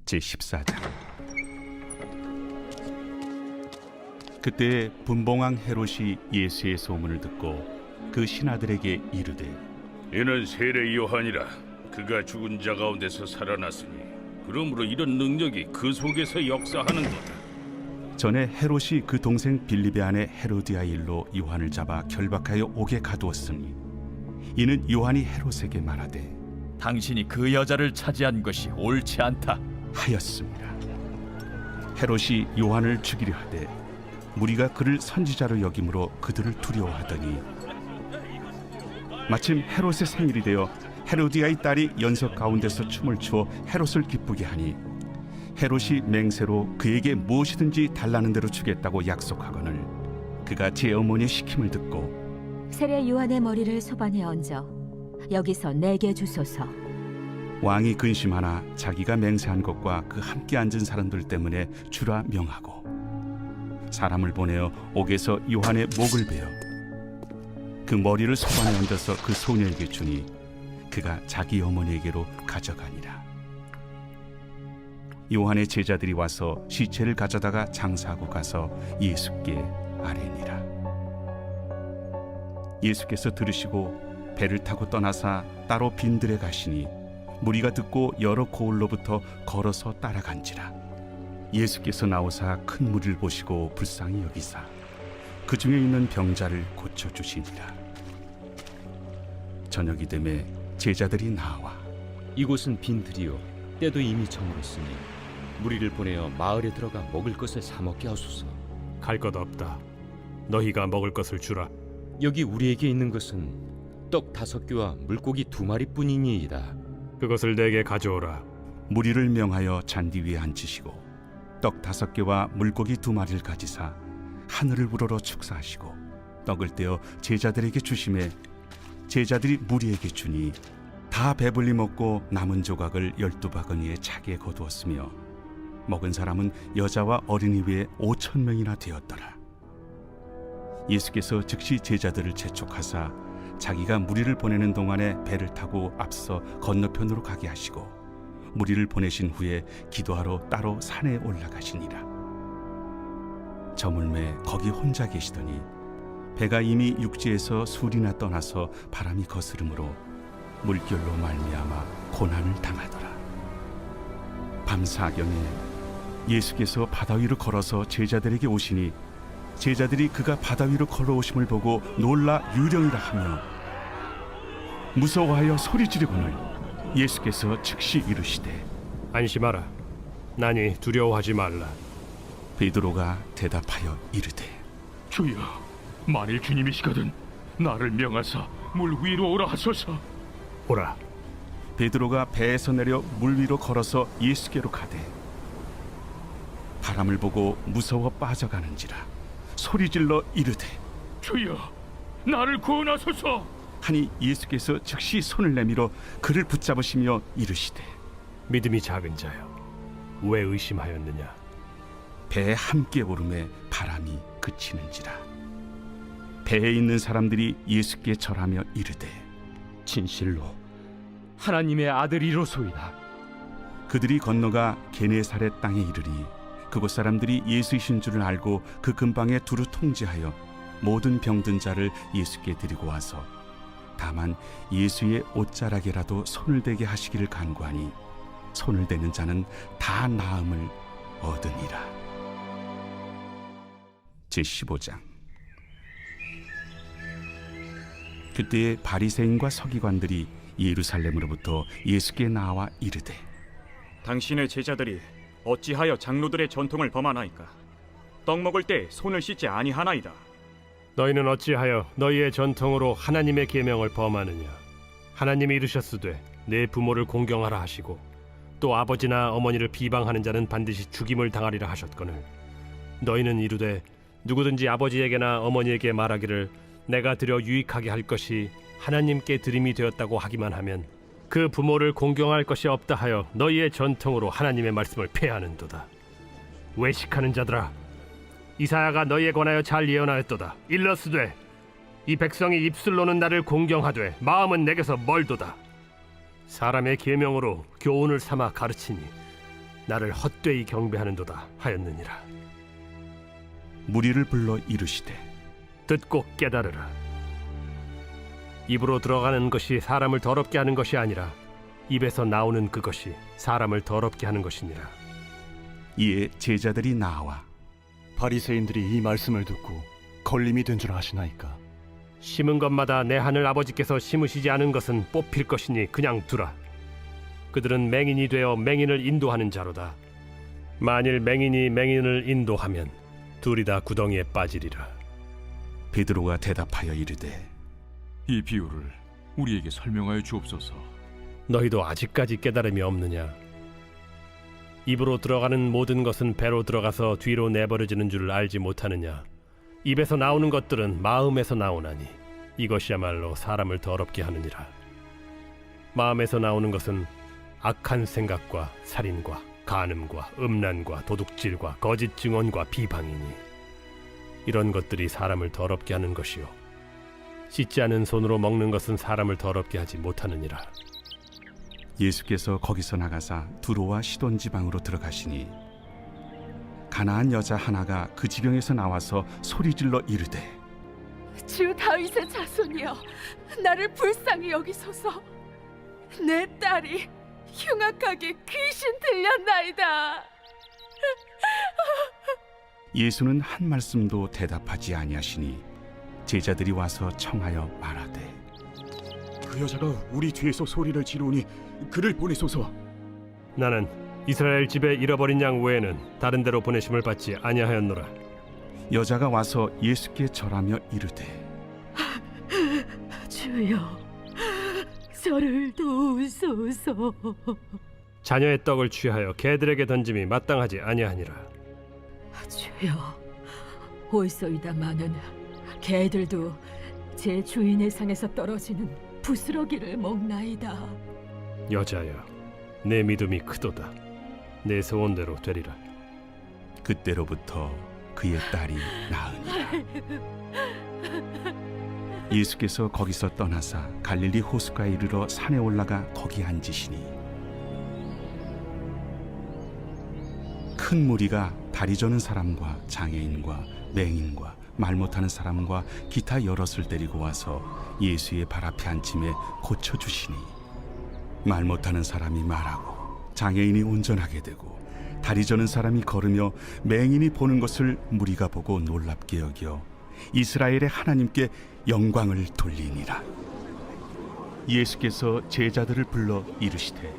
제14장. 그때 분봉왕 헤롯이 예수의 소문을 듣고 그 신하들에게 이르되, 이는 세례 요한이라. 그가 죽은 자 가운데서 살아났으니 그러므로 이런 능력이 그 속에서 역사하는도다. 전에 헤롯이 그 동생 빌립의 아내 헤로디아 일로 요한을 잡아 결박하여 옥에 가두었으니, 이는 요한이 헤롯에게 말하되 당신이 그 여자를 차지한 것이 옳지 않다 하였습니다. 헤롯이 요한을 죽이려 하되 무리가 그를 선지자로 여김으로 그들을 두려워하더니, 마침 헤롯의 생일이 되어 헤로디아의 딸이 연석 가운데서 춤을 추어 헤롯을 기쁘게 하니, 헤롯이 맹세로 그에게 무엇이든지 달라는 대로 주겠다고 약속하거늘 그가 제 어머니의 시킴을 듣고 세례 요한의 머리를 소반에 얹어 여기서 내게 주소서. 왕이 근심하나 자기가 맹세한 것과 그 함께 앉은 사람들 때문에 주라 명하고 사람을 보내어 옥에서 요한의 목을 베어 그 머리를 소반에 얹어서 그 소녀에게 주니 그가 자기 어머니에게로 가져가니라. 요한의 제자들이 와서 시체를 가져다가 장사하고 가서 예수께 아뢰니라. 예수께서 들으시고 배를 타고 떠나사 따로 빈들에 가시니 무리가 듣고 여러 고을로부터 걸어서 따라간지라. 예수께서 나오사 큰 무리를 보시고 불쌍히 여기사 그 중에 있는 병자를 고쳐주시니라. 저녁이 되매 제자들이 나와 이곳은 빈들이요 때도 이미 저물었으니 무리를 보내어 마을에 들어가 먹을 것을 사 먹게 하소서. 갈 것 없다. 너희가 먹을 것을 주라. 여기 우리에게 있는 것은 떡 5개와 물고기 2마리뿐이니이다. 그것을 내게 가져오라. 무리를 명하여 잔디 위에 앉히시고 떡 5개와 물고기 2마리를 가지사 하늘을 우러러 축사하시고 떡을 떼어 제자들에게 주시매 제자들이 무리에게 주니 다 배불리 먹고 남은 조각을 12바구니에 차게 거두었으며 먹은 사람은 여자와 어린이 외에 5,000명이나 되었더라. 예수께서 즉시 제자들을 재촉하사 자기가 무리를 보내는 동안에 배를 타고 앞서 건너편으로 가게 하시고 무리를 보내신 후에 기도하러 따로 산에 올라가시니라. 저물매 거기 혼자 계시더니 배가 이미 육지에서 술이나 떠나서 바람이 거스름으로 물결로 말미암아 고난을 당하더라. 밤 사경에 예수께서 바다 위로 걸어서 제자들에게 오시니 제자들이 그가 바다 위로 걸어오심을 보고 놀라 유령이라 하며 무서워하여 소리 지르거늘 예수께서 즉시 이르시되 안심하라. 나니 두려워하지 말라. 베드로가 대답하여 이르되 주여, 만일 주님이시거든 나를 명하사 물 위로 오라 하소서. 오라. 베드로가 배에서 내려 물 위로 걸어서 예수께로 가되 바람을 보고 무서워 빠져가는지라 소리질러 이르되 주여, 나를 구원하소서. 하니 예수께서 즉시 손을 내밀어 그를 붙잡으시며 이르시되 믿음이 작은 자여, 왜 의심하였느냐? 배에 함께 오름에 바람이 그치는지라. 배에 있는 사람들이 예수께 절하며 이르되 진실로 하나님의 아들이로소이다. 그들이 건너가 게네사렛 땅에 이르니 그곳 사람들이 예수이신 줄을 알고 그 근방에 두루 통제하여 모든 병든 자를 예수께 데리고 와서 다만 예수의 옷자락에라도 손을 대게 하시기를 간구하니 손을 대는 자는 다 나음을 얻으니라. 제15장. 그때에 바리새인과 서기관들이 예루살렘으로부터 예수께 나와 이르되 당신의 제자들이 어찌하여 장로들의 전통을 범하나이까? 떡 먹을 때 손을 씻지 아니하나이다. 너희는 어찌하여 너희의 전통으로 하나님의 계명을 범하느냐? 하나님이 이르셨으되 내 부모를 공경하라 하시고 또 아버지나 어머니를 비방하는 자는 반드시 죽임을 당하리라 하셨거늘 너희는 이르되 누구든지 아버지에게나 어머니에게 말하기를 내가 드려 유익하게 할 것이 하나님께 드림이 되었다고 하기만 하면 그 부모를 공경할 것이 없다 하여 너희의 전통으로 하나님의 말씀을 폐하는도다. 외식하는 자들아, 이사야가 너희에 관하여 잘 예언하였도다. 일러스되 이 백성이 입술로는 나를 공경하되 마음은 내게서 멀도다. 사람의 계명으로 교훈을 삼아 가르치니 나를 헛되이 경배하는도다 하였느니라. 무리를 불러 이르시되 듣고 깨달으라. 입으로 들어가는 것이 사람을 더럽게 하는 것이 아니라 입에서 나오는 그것이 사람을 더럽게 하는 것이니라. 이에 제자들이 나와 바리새인들이 이 말씀을 듣고 걸림이 된 줄 아시나이까? 심은 것마다 내 하늘 아버지께서 심으시지 않은 것은 뽑힐 것이니 그냥 두라. 그들은 맹인이 되어 맹인을 인도하는 자로다. 만일 맹인이 맹인을 인도하면 둘이 다 구덩이에 빠지리라. 베드로가 대답하여 이르되 이 비유를 우리에게 설명하여 주옵소서. 너희도 아직까지 깨달음이 없느냐? 입으로 들어가는 모든 것은 배로 들어가서 뒤로 내버려지는 줄 알지 못하느냐? 입에서 나오는 것들은 마음에서 나오나니 이것이야말로 사람을 더럽게 하느니라. 마음에서 나오는 것은 악한 생각과 살인과 간음과 음란과 도둑질과 거짓 증언과 비방이니 이런 것들이 사람을 더럽게 하는 것이요 씻지 않은 손으로 먹는 것은 사람을 더럽게 하지 못하느니라. 예수께서 거기서 나가사 두로와 시돈 지방으로 들어가시니 가나안 여자 하나가 그 지경에서 나와서 소리질러 이르되 주 다윗의 자손이여, 나를 불쌍히 여기소서. 내 딸이 흉악하게 귀신 들렸나이다. 예수는 한 말씀도 대답하지 아니하시니 제자들이 와서 청하여 말하되 그 여자가 우리 뒤에서 소리를 지르니 그를 보내소서. 나는 이스라엘 집에 잃어버린 양 외에는 다른 데로 보내심을 받지 아니하였노라. 여자가 와서 예수께 절하며 이르되 주여, 저를 도우소서. 자녀의 떡을 취하여 개들에게 던짐이 마땅하지 아니하니라. 주여, 올소이다마는 개들도 제 주인의 상에서 떨어지는 부스러기를 먹나이다. 여자여, 내 믿음이 크도다. 내 소원대로 되리라. 그때로부터 그의 딸이 나으니라. 예수께서 거기서 떠나사 갈릴리 호수가에 이르러 산에 올라가 거기 앉으시니 큰 무리가 다리 저는 사람과 장애인과 맹인과 말 못하는 사람과 기타 여럿을 데리고 와서 예수의 발 앞에 앉힘에 고쳐주시니 말 못하는 사람이 말하고 장애인이 운전하게 되고 다리 저는 사람이 걸으며 맹인이 보는 것을 무리가 보고 놀랍게 여겨 이스라엘의 하나님께 영광을 돌리니라. 예수께서 제자들을 불러 이르시되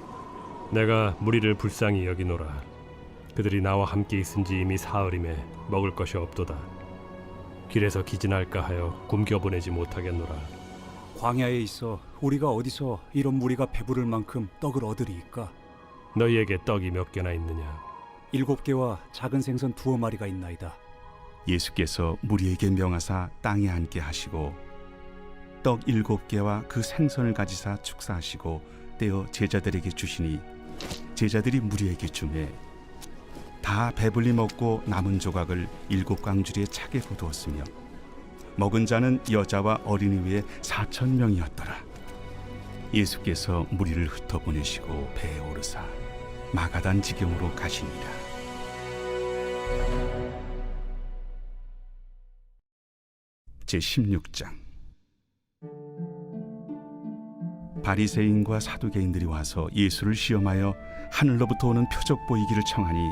내가 무리를 불쌍히 여기노라. 그들이 나와 함께 있은지 이미 사흘임에 먹을 것이 없도다. 길에서 기진할까 하여 굶겨 보내지 못하겠노라. 광야에 있어 우리가 어디서 이런 무리가 배부를 만큼 떡을 얻으리이까? 너희에게 떡이 몇 개나 있느냐? 7개와 작은 생선 2마리가 있나이다. 예수께서 무리에게 명하사 땅에 앉게 하시고 떡 7개와 그 생선을 가지사 축사하시고 떼어 제자들에게 주시니 제자들이 무리에게 주매 다 배불리 먹고 남은 조각을 7광주리에 차게 거두었으며 먹은 자는 여자와 어린이 외에 4,000명이었더라. 예수께서 무리를 흩어보내시고 배에 오르사 마가단 지경으로 가시니라. 제16장. 바리새인과 사두개인들이 와서 예수를 시험하여 하늘로부터 오는 표적 보이기를 청하니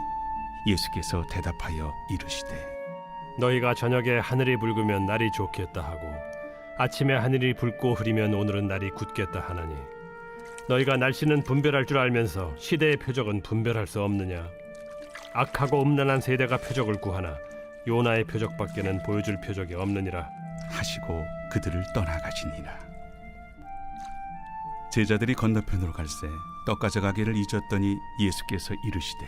예수께서 대답하여 이르시되 너희가 저녁에 하늘이 붉으면 날이 좋겠다 하고 아침에 하늘이 붉고 흐리면 오늘은 날이 굳겠다 하나니 너희가 날씨는 분별할 줄 알면서 시대의 표적은 분별할 수 없느냐? 악하고 음란한 세대가 표적을 구하나 요나의 표적밖에는 보여줄 표적이 없느니라 하시고 그들을 떠나가시니라. 제자들이 건너편으로 갈새 떡 가져가기를 잊었더니 예수께서 이르시되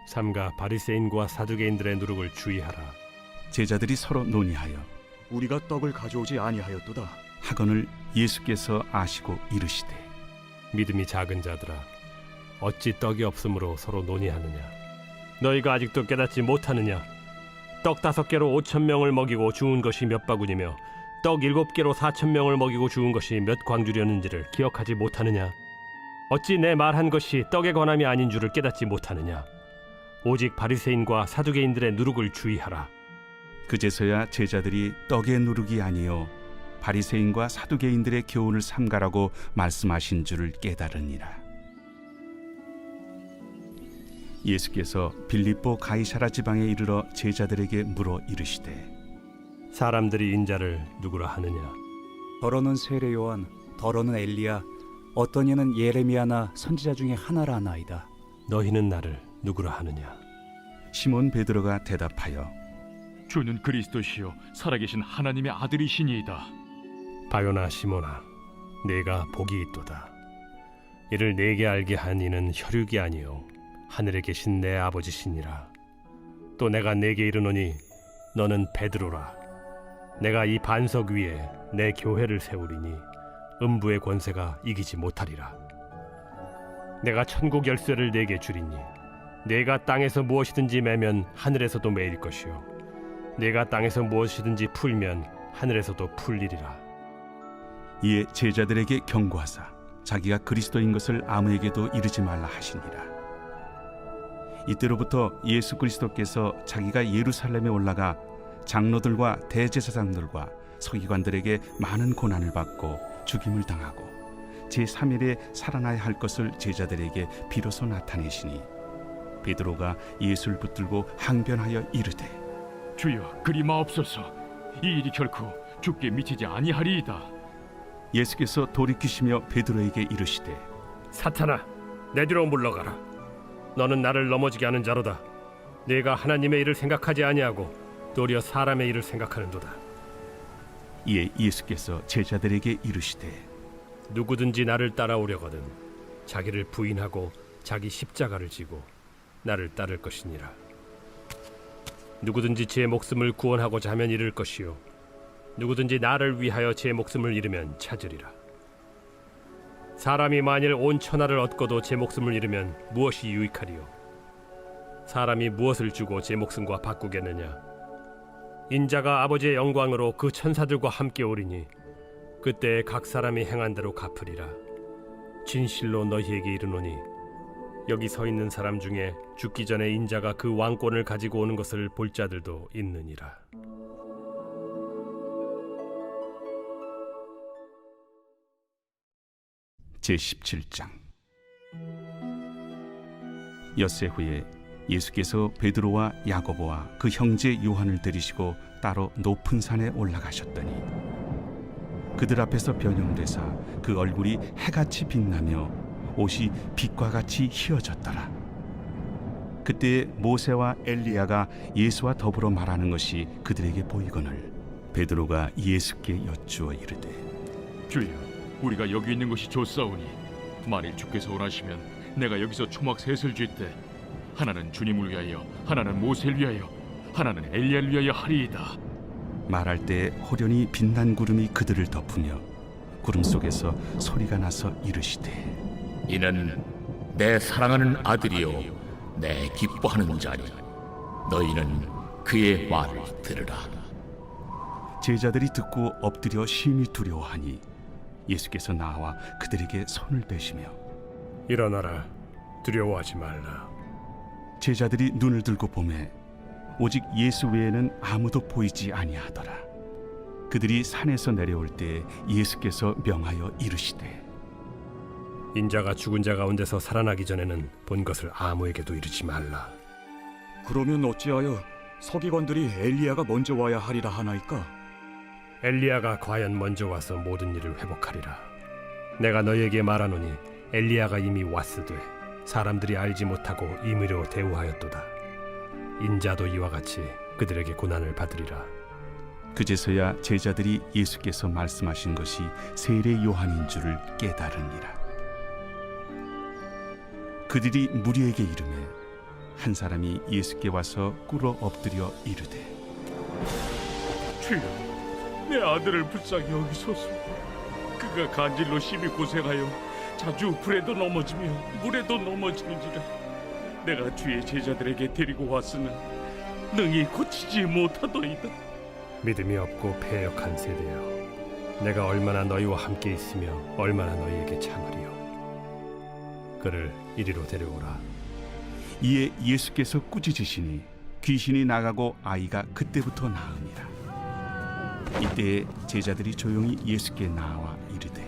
삼가 바리새인과 사두개인들의 누룩을 주의하라. 제자들이 서로 논의하여 우리가 떡을 가져오지 아니하였도다. 하거늘 예수께서 아시고 이르시되 믿음이 작은 자들아, 어찌 떡이 없으므로 서로 논의하느냐? 너희가 아직도 깨닫지 못하느냐? 떡 5개로 5,000명을 먹이고 주운 것이 몇 바구니며 떡 7개로 4,000명을 먹이고 주운 것이 몇 광주렸는지를 기억하지 못하느냐? 어찌 내 말한 것이 떡의 권함이 아닌 줄을 깨닫지 못하느냐? 오직 바리새인과 사두개인들의 누룩을 주의하라. 그제서야 제자들이 떡의 누룩이 아니요 바리새인과 사두개인들의 교훈을 삼가라고 말씀하신 줄을 깨달으니라. 예수께서 빌립보 가이사라 지방에 이르러 제자들에게 물어 이르시되 사람들이 인자를 누구라 하느냐? 더러는 세례 요한, 더러는 엘리야, 어떤 이는 예레미야나 선지자 중에 하나라 하나이다. 너희는 나를 누구라 하느냐? 시몬 베드로가 대답하여 주는 그리스도시요 살아계신 하나님의 아들이시니이다. 바요나 시모나, 내가 복이 있도다. 이를 내게 알게 한 이는 혈육이 아니요 하늘에 계신 내 아버지시니라. 또 내가 내게 이르노니 너는 베드로라. 내가 이 반석 위에 내 교회를 세우리니 음부의 권세가 이기지 못하리라. 내가 천국 열쇠를 내게 주리니 내가 땅에서 무엇이든지 매면 하늘에서도 매일 것이요 내가 땅에서 무엇이든지 풀면 하늘에서도 풀리리라. 이에 제자들에게 경고하사 자기가 그리스도인 것을 아무에게도 이르지 말라 하시니라. 이때로부터 예수 그리스도께서 자기가 예루살렘에 올라가 장로들과 대제사장들과 서기관들에게 많은 고난을 받고 죽임을 당하고 제3일에 살아나야 할 것을 제자들에게 비로소 나타내시니 베드로가 예수를 붙들고 항변하여 이르되 주여 그리 마옵소서. 이 일이 결코 주께 미치지 아니하리이다. 예수께서 돌이키시며 베드로에게 이르시되 사탄아, 내 뒤로 물러가라. 너는 나를 넘어지게 하는 자로다. 내가 하나님의 일을 생각하지 아니하고 도리어 사람의 일을 생각하는도다. 이에 예수께서 제자들에게 이르시되 누구든지 나를 따라오려거든 자기를 부인하고 자기 십자가를 지고 나를 따를 것이니라. 누구든지 제 목숨을 구원하고자 하면 잃을 것이요 누구든지 나를 위하여 제 목숨을 잃으면 찾으리라. 사람이 만일 온 천하를 얻고도 제 목숨을 잃으면 무엇이 유익하리요? 사람이 무엇을 주고 제 목숨과 바꾸겠느냐? 인자가 아버지의 영광으로 그 천사들과 함께 오리니 그때 각 사람이 행한 대로 갚으리라. 진실로 너희에게 이르노니 여기 서 있는 사람 중에 죽기 전에 인자가 그 왕권을 가지고 오는 것을 볼 자들도 있느니라. 제17장. 엿새 후에 예수께서 베드로와 야고보와 그 형제 요한을 데리시고 따로 높은 산에 올라가셨더니 그들 앞에서 변형되사 그 얼굴이 해같이 빛나며 옷이 빛과 같이 희어졌더라. 그때 모세와 엘리야가 예수와 더불어 말하는 것이 그들에게 보이거늘 베드로가 예수께 여쭈어 이르되 주여 우리가 여기 있는 것이 좋사오니 만일 주께서 원하시면 내가 여기서 초막 셋을 쥘때 하나는 주님을 위하여 하나는 모세를 위하여 하나는 엘리야를 위하여 하리이다. 말할 때 호련히 빛난 구름이 그들을 덮으며 구름 속에서 소리가 나서 이르시되 이는 내 사랑하는 아들이요 내 기뻐하는 자니 너희는 그의 말을 들으라. 제자들이 듣고 엎드려 심히 두려워하니 예수께서 나와 그들에게 손을 빼시며 일어나라, 두려워하지 말라. 제자들이 눈을 들고 보매 오직 예수 외에는 아무도 보이지 아니하더라. 그들이 산에서 내려올 때 예수께서 명하여 이르시되 인자가 죽은 자 가운데서 살아나기 전에는 본 것을 아무에게도 이르지 말라. 그러면 어찌하여 서기관들이 엘리야가 먼저 와야 하리라 하나이까? 엘리야가 과연 먼저 와서 모든 일을 회복하리라. 내가 너희에게 말하노니 엘리야가 이미 왔으되 사람들이 알지 못하고 임의로 대우하였도다. 인자도 이와 같이 그들에게 고난을 받으리라. 그제서야 제자들이 예수께서 말씀하신 것이 세례 요한인 줄을 깨달으니라. 그들이 무리에게 이르매 한 사람이 예수께 와서 꿇어 엎드려 이르되 주여 내 아들을 불쌍히 여기소서. 그가 간질로 심히 고생하여 자주 불에도 넘어지며 물에도 넘어지는지라. 내가 주의 제자들에게 데리고 왔으나 능히 고치지 못하더이다. 믿음이 없고 패역한 세대여, 내가 얼마나 너희와 함께 있으며 얼마나 너희에게 참으리요. 그를 이리로 데려오라. 이에 예수께서 꾸짖으시니 귀신이 나가고 아이가 그때부터 나으니라. 이때에 제자들이 조용히 예수께 나와 이르되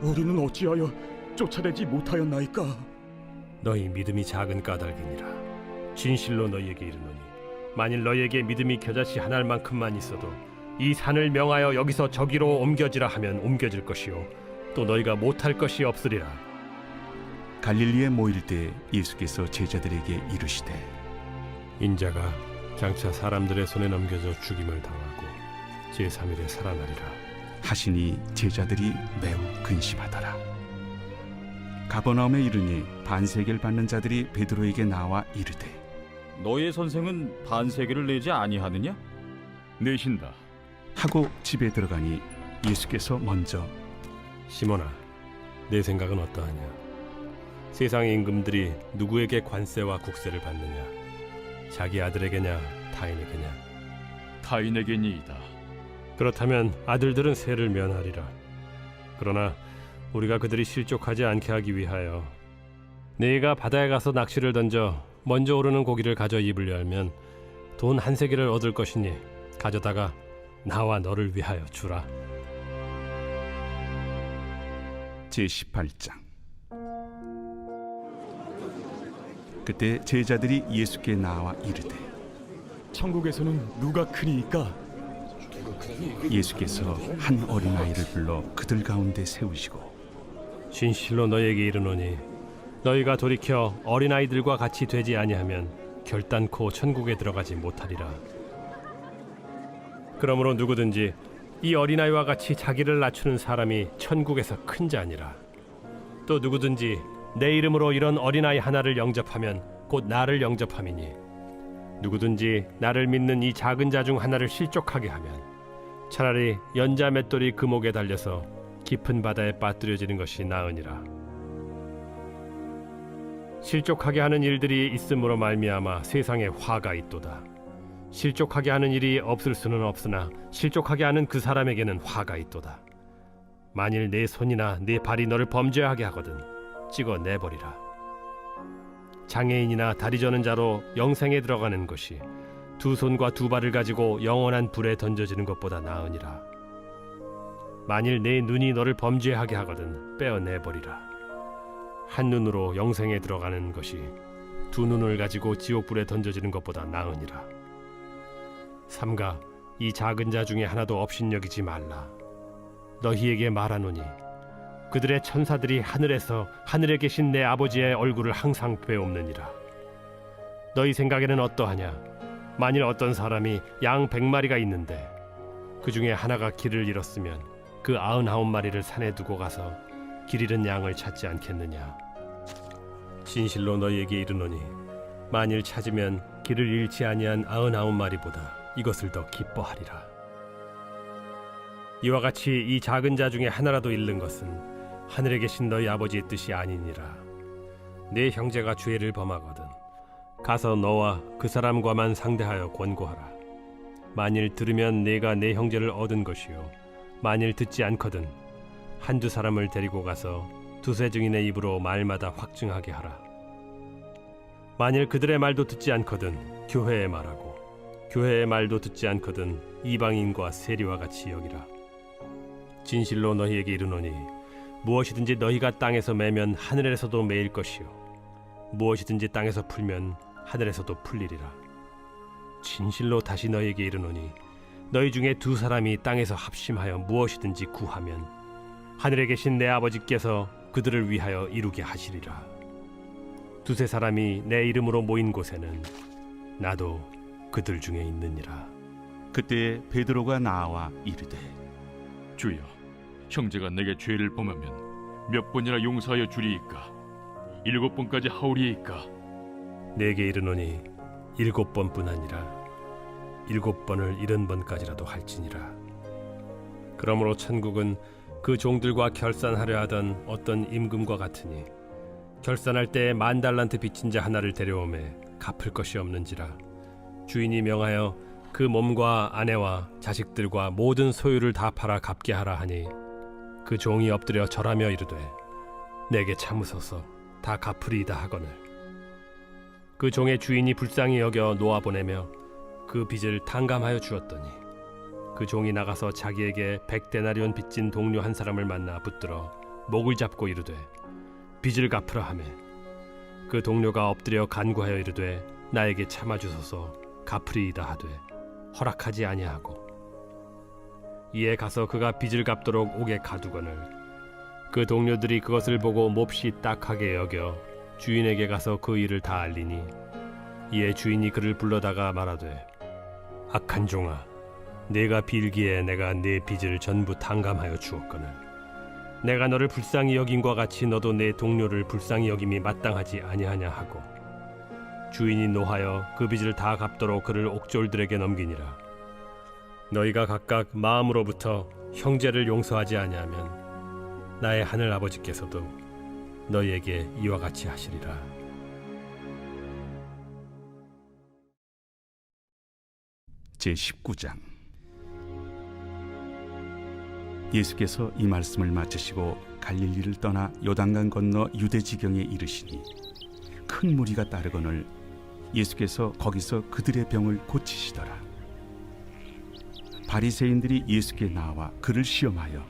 우리는 어찌하여 쫓아내지 못하였나이까? 너희 믿음이 작은 까닭이니라. 진실로 너희에게 이르노니 만일 너희에게 믿음이 겨자씨 한 알만큼만 있어도 이 산을 명하여 여기서 저기로 옮겨지라 하면 옮겨질 것이요 또 너희가 못할 것이 없으리라. 갈릴리에 모일 때 예수께서 제자들에게 이르시되 인자가 장차 사람들의 손에 넘겨져 죽임을 당하고 제3일에 살아나리라 하시니 제자들이 매우 근심하더라. 가버나움에 이르니 반세계를 받는 자들이 베드로에게 나와 이르되 너의 선생은 반세계를 내지 아니하느냐? 내신다. 하고 집에 들어가니 예수께서 먼저 시몬아, 내 생각은 어떠하냐? 세상의 임금들이 누구에게 관세와 국세를 받느냐? 자기 아들에게냐 타인에게냐? 타인에게니이다. 그렇다면 아들들은 세를 면하리라. 그러나 우리가 그들이 실족하지 않게 하기 위하여 네가 바다에 가서 낚시를 던져 먼저 오르는 고기를 가져 입을 열면 돈 한 세겔을 얻을 것이니 가져다가 나와 너를 위하여 주라. 제18장. 그때 제자들이 예수께 나와 이르되 천국에서는 누가 크니이까? 예수께서 한 어린아이를 불러 그들 가운데 세우시고 진실로 너희에게 이르노니 너희가 돌이켜 어린아이들과 같이 되지 아니하면 결단코 천국에 들어가지 못하리라. 그러므로 누구든지 이 어린아이와 같이 자기를 낮추는 사람이 천국에서 큰 자니라. 또 누구든지 내 이름으로 이런 어린아이 하나를 영접하면 곧 나를 영접함이니 누구든지 나를 믿는 이 작은 자 중 하나를 실족하게 하면 차라리 연자 맷돌이 그 목에 달려서 깊은 바다에 빠뜨려지는 것이 나으니라. 실족하게 하는 일들이 있음으로 말미암아 세상에 화가 있도다. 실족하게 하는 일이 없을 수는 없으나 실족하게 하는 그 사람에게는 화가 있도다. 만일 내 손이나 내 발이 너를 범죄하게 하거든 찍어 내버리라. 장애인이나 다리 저는 자로 영생에 들어가는 것이 두 손과 두 발을 가지고 영원한 불에 던져지는 것보다 나으니라. 만일 내 눈이 너를 범죄하게 하거든 빼어내버리라. 한 눈으로 영생에 들어가는 것이 두 눈을 가지고 지옥불에 던져지는 것보다 나으니라. 삼가 이 작은 자 중에 하나도 업신여기지 말라. 너희에게 말하노니 그들의 천사들이 하늘에서 하늘에 계신 내 아버지의 얼굴을 항상 배옵느니라. 너희 생각에는 어떠하냐? 만일 어떤 사람이 양 100마리가 있는데 그 중에 하나가 길을 잃었으면 그 99마리를 산에 두고 가서 길 잃은 양을 찾지 않겠느냐? 진실로 너희에게 이르노니 만일 찾으면 길을 잃지 아니한 99마리보다 이것을 더 기뻐하리라. 이와 같이 이 작은 자 중에 하나라도 잃는 것은 하늘에 계신 너희 아버지의 뜻이 아니니라. 내 형제가 죄를 범하거든 가서 너와 그 사람과만 상대하여 권고하라. 만일 들으면 내가 내 형제를 얻은 것이요 만일 듣지 않거든 한두 사람을 데리고 가서 두세 증인의 입으로 말마다 확증하게 하라. 만일 그들의 말도 듣지 않거든 교회에 말하고 교회의 말도 듣지 않거든 이방인과 세리와 같이 여기라. 진실로 너희에게 이르노니 무엇이든지 너희가 땅에서 매면 하늘에서도 매일 것이요 무엇이든지 땅에서 풀면 하늘에서도 풀리리라. 진실로 다시 너희에게 이르노니 너희 중에 두 사람이 땅에서 합심하여 무엇이든지 구하면 하늘에 계신 내 아버지께서 그들을 위하여 이루게 하시리라. 두세 사람이 내 이름으로 모인 곳에는 나도 그들 중에 있느니라. 그때 베드로가 나와 이르되 주여, 형제가 내게 죄를 범하면 몇 번이나 용서하여 주리이까? 7번까지 하오리이까? 내게 이르노니 7번뿐 아니라 7번을 70번까지라도 할지니라. 그러므로 천국은 그 종들과 결산하려 하던 어떤 임금과 같으니 결산할 때에 10,000달란트 빚진 자 하나를 데려오매 갚을 것이 없는지라. 주인이 명하여 그 몸과 아내와 자식들과 모든 소유를 다 팔아 갚게 하라 하니 그 종이 엎드려 절하며 이르되 내게 참으소서 다 갚으리이다 하거늘 그 종의 주인이 불쌍히 여겨 놓아보내며 그 빚을 탕감하여 주었더니 그 종이 나가서 자기에게 100데나리온 빚진 동료 한 사람을 만나 붙들어 목을 잡고 이르되 빚을 갚으라 하매 그 동료가 엎드려 간구하여 이르되 나에게 참아주소서 갚으리이다 하되 허락하지 아니하고 이에 가서 그가 빚을 갚도록 옥에 가두거늘 그 동료들이 그것을 보고 몹시 딱하게 여겨 주인에게 가서 그 일을 다 알리니 이에 주인이 그를 불러다가 말하되 악한 종아 네가 빌기에 내가 네 빚을 전부 탕감하여 주었거늘 내가 너를 불쌍히 여김과 같이 너도 내 동료를 불쌍히 여김이 마땅하지 아니하냐 하고 주인이 노하여 그 빚을 다 갚도록 그를 옥졸들에게 넘기니라. 너희가 각각 마음으로부터 형제를 용서하지 아니하면 나의 하늘 아버지께서도 너희에게 이와 같이 하시리라. 제19장. 예수께서 이 말씀을 마치시고 갈릴리를 떠나 요단강 건너 유대 지경에 이르시니 큰 무리가 따르거늘 예수께서 거기서 그들의 병을 고치시더라. 바리새인들이 예수께 나와 그를 시험하여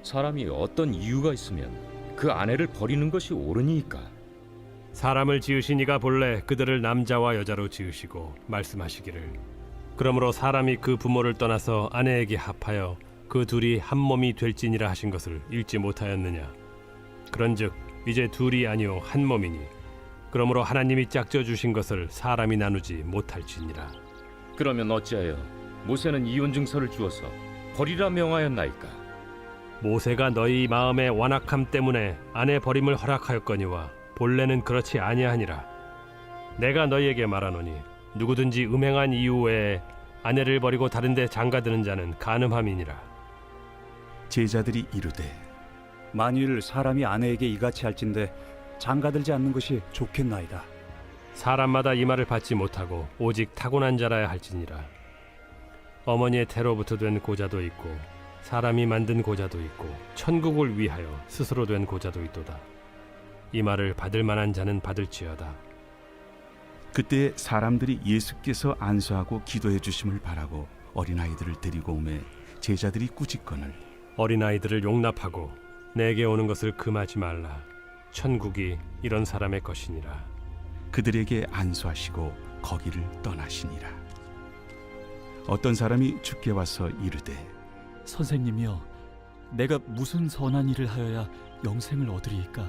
사람이 어떤 이유가 있으면 그 아내를 버리는 것이 옳으니까? 사람을 지으신 이가 본래 그들을 남자와 여자로 지으시고 말씀하시기를 그러므로 사람이 그 부모를 떠나서 아내에게 합하여 그 둘이 한 몸이 될지니라 하신 것을 읽지 못하였느냐. 그런즉 이제 둘이 아니요 한 몸이니 그러므로 하나님이 짝져 주신 것을 사람이 나누지 못할지니라. 그러면 어찌하여 모세는 이혼 증서를 주어서 버리라 명하였나이까? 모세가 너희 마음의 완악함 때문에 아내 버림을 허락하였거니와 본래는 그렇지 아니하니라. 내가 너희에게 말하노니 누구든지 음행한 이유 외에 아내를 버리고 다른 데 장가드는 자는 간음함이니라. 제자들이 이르되 만일 사람이 아내에게 이같이 할진대 장가들지 않는 것이 좋겠나이다. 사람마다 이 말을 받지 못하고 오직 타고난 자라야 할지니라. 어머니의 태로부터 된 고자도 있고 사람이 만든 고자도 있고 천국을 위하여 스스로 된 고자도 있도다. 이 말을 받을 만한 자는 받을지어다. 그때 사람들이 예수께서 안수하고 기도해 주심을 바라고 어린아이들을 데리고 오매 제자들이 꾸짖거늘 어린아이들을 용납하고 내게 오는 것을 금하지 말라. 천국이 이런 사람의 것이니라. 그들에게 안수하시고 거기를 떠나시니라. 어떤 사람이 주께 와서 이르되 선생님이여, 내가 무슨 선한 일을 하여야 영생을 얻으리이까?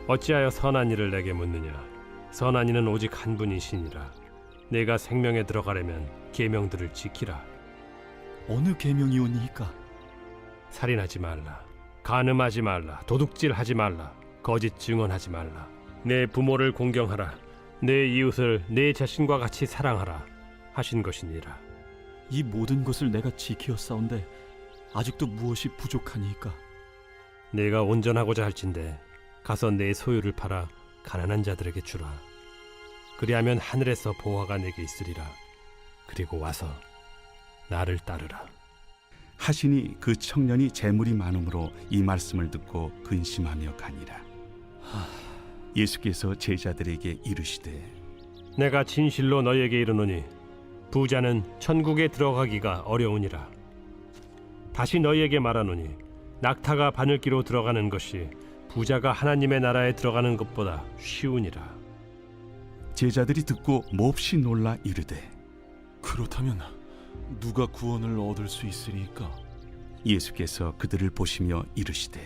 어찌하여 선한 일을 내게 묻느냐. 선한 이는 오직 한 분이시니라. 내가 생명에 들어가려면 계명들을 지키라. 어느 계명이오니이까? 살인하지 말라. 간음하지 말라. 도둑질하지 말라. 거짓 증언하지 말라. 내 부모를 공경하라. 내 이웃을 내 자신과 같이 사랑하라 하신 것이니라. 이 모든 것을 내가 지키었사온데 아직도 무엇이 부족하니이까? 내가 온전하고자 할진대 가서 내 소유를 팔아 가난한 자들에게 주라. 그리하면 하늘에서 보화가 내게 있으리라. 그리고 와서 나를 따르라. 하시니 그 청년이 재물이 많음으로 이 말씀을 듣고 근심하며 가니라. 예수께서 제자들에게 이르시되 내가 진실로 너희에게 이르노니 부자는 천국에 들어가기가 어려우니라. 다시 너희에게 말하노니 낙타가 바늘기로 들어가는 것이 부자가 하나님의 나라에 들어가는 것보다 쉬우니라. 제자들이 듣고 몹시 놀라 이르되 그렇다면 누가 구원을 얻을 수 있으리이까? 예수께서 그들을 보시며 이르시되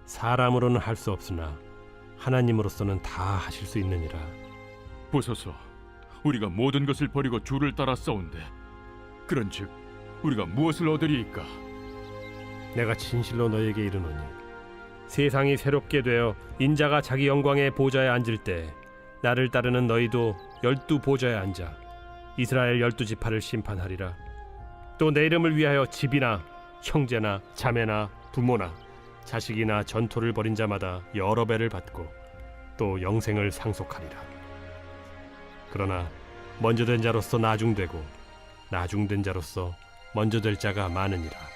사람으로는 할 수 없으나 하나님으로서는 다 하실 수 있느니라. 보소서, 우리가 모든 것을 버리고 주를 따라 싸운데 그런즉 우리가 무엇을 얻으리이까? 내가 진실로 너희에게 이르노니 세상이 새롭게 되어 인자가 자기 영광의 보좌에 앉을 때 나를 따르는 너희도 12 보좌에 앉아 이스라엘 12지파를 심판하리라. 또 내 이름을 위하여 집이나 형제나 자매나 부모나 자식이나 전토를 벌인 자마다 여러 배를 받고 또 영생을 상속하리라. 그러나 먼저 된 자로서 나중되고 나중된 자로서 먼저 될 자가 많으니라.